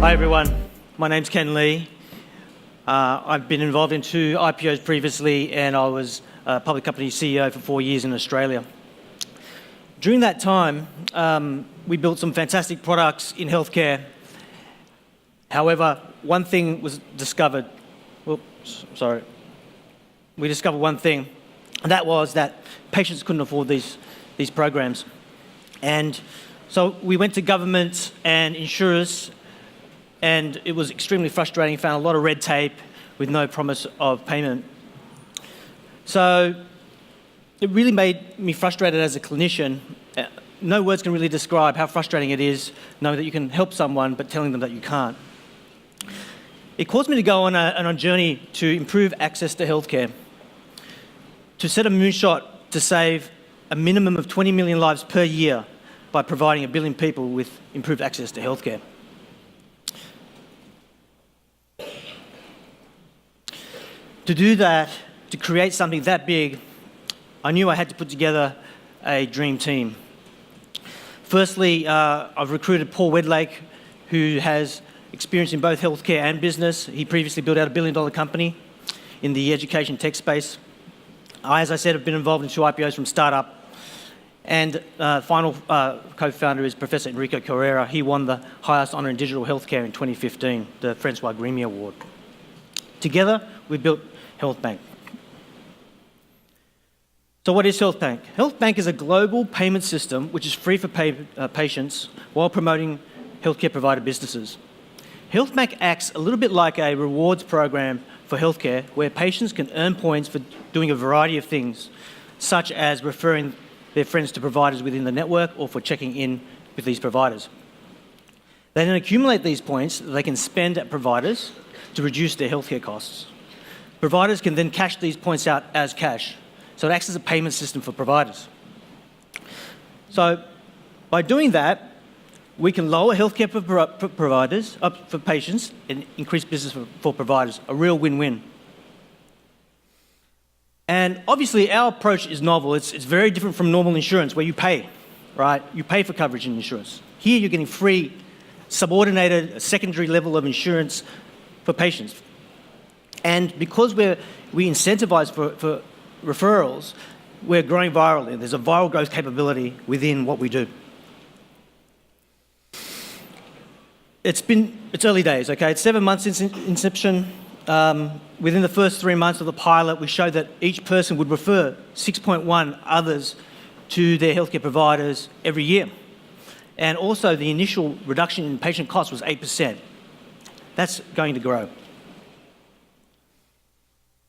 Hi everyone, my name's Ken Lee. I've been involved in 2 IPOs previously, and I was a public company CEO for 4 years in Australia. During that time, we built some fantastic products in healthcare. However, one thing was discovered. We discovered one thing, and that was that patients couldn't afford these programs. And so we went to government and insurers, and it was extremely frustrating. Found a lot of red tape with no promise of payment. So it really made me frustrated as a clinician. No words can really describe how frustrating it is knowing that you can help someone but telling them that you can't. It caused me to go on a journey to improve access to healthcare, to set a moonshot to save a minimum of 20 million lives per year by providing 1 billion people with improved access to healthcare. To do that, to create something that big, I knew I had to put together a dream team. Firstly, I've recruited Paul Wedlake, who has experience in both healthcare and business. He previously built out a $1 billion company in the education tech space. As I said, have been involved in 2 IPOs from startup. And final co-founder is Professor Enrico Carrera. He won the highest honour in digital healthcare in 2015, the Francois Grimy Award. Together, we built Healthbanc. So what is Healthbanc? Healthbanc is a global payment system which is free for patients while promoting healthcare provider businesses. Healthbanc acts a little bit like a rewards program for healthcare, where patients can earn points for doing a variety of things, such as referring their friends to providers within the network or for checking in with these providers. They then accumulate these points that they can spend at providers to reduce their healthcare costs. Providers can then cash these points out as cash. So it acts as a payment system for providers. So by doing that, we can lower healthcare for patients and increase business for providers, a real win-win. And obviously our approach is novel. It's very different from normal insurance where you pay, right? You pay for coverage in insurance. Here you're getting free, subordinated, secondary level of insurance for patients. And because we incentivize for referrals, we're growing virally. There's a viral growth capability within what we do. It's early days, okay? It's 7 months since inception. Within the first 3 months of the pilot, we showed that each person would refer 6.1 others to their healthcare providers every year. And also the initial reduction in patient costs was 8%. That's going to grow.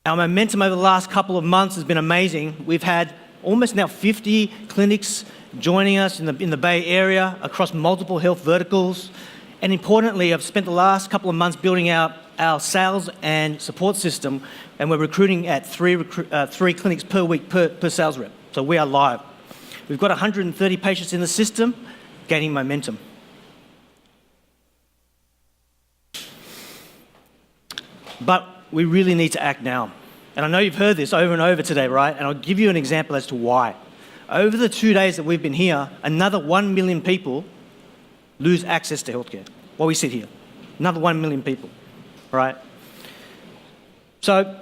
Our momentum over the last couple of months has been amazing. We've had almost now 50 clinics joining us in the Bay Area across multiple health verticals. And importantly, I've spent the last couple of months building out our sales and support system, and we're recruiting at 3 clinics per week per sales rep. So we are live. We've got 130 patients in the system, gaining momentum. But we really need to act now. And I know you've heard this over and over today, right? And I'll give you an example as to why. Over the 2 days that we've been here, another 1 million people lose access to healthcare while we sit here. Another 1 million people, right? So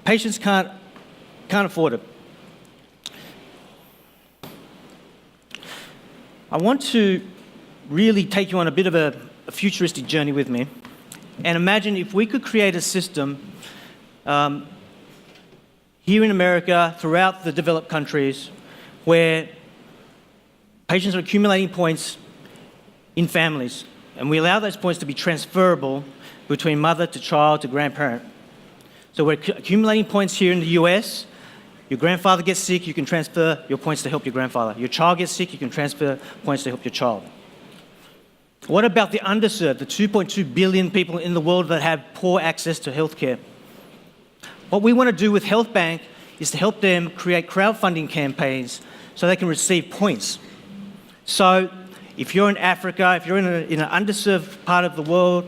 patients can't afford it. I want to really take you on a bit of a futuristic journey with me. And imagine if we could create a system here in America, throughout the developed countries, where patients are accumulating points in families, and we allow those points to be transferable between mother to child to grandparent. So we're accumulating points here in the US. Your grandfather gets sick, you can transfer your points to help your grandfather. Your child gets sick, you can transfer points to help your child. What about the underserved, the 2.2 billion people in the world that have poor access to healthcare? What we want to do with Healthbanc is to help them create crowdfunding campaigns so they can receive points. So if you're in Africa, if you're in an underserved part of the world,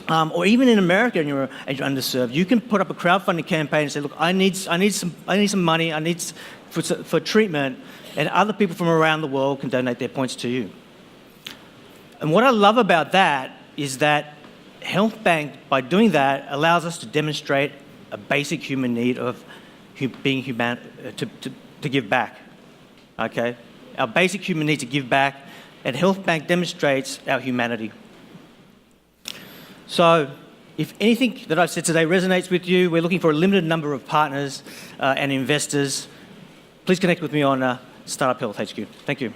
or even in America and you're underserved, you can put up a crowdfunding campaign and say, look, I need some money, for treatment, and other people from around the world can donate their points to you. And what I love about that is that Healthbanc, by doing that, allows us to demonstrate a basic human need of being human, to give back. Okay? Our basic human need to give back, and Healthbanc demonstrates our humanity. So, if anything that I've said today resonates with you, we're looking for a limited number of partners and investors. Please connect with me on Startup Health HQ. Thank you.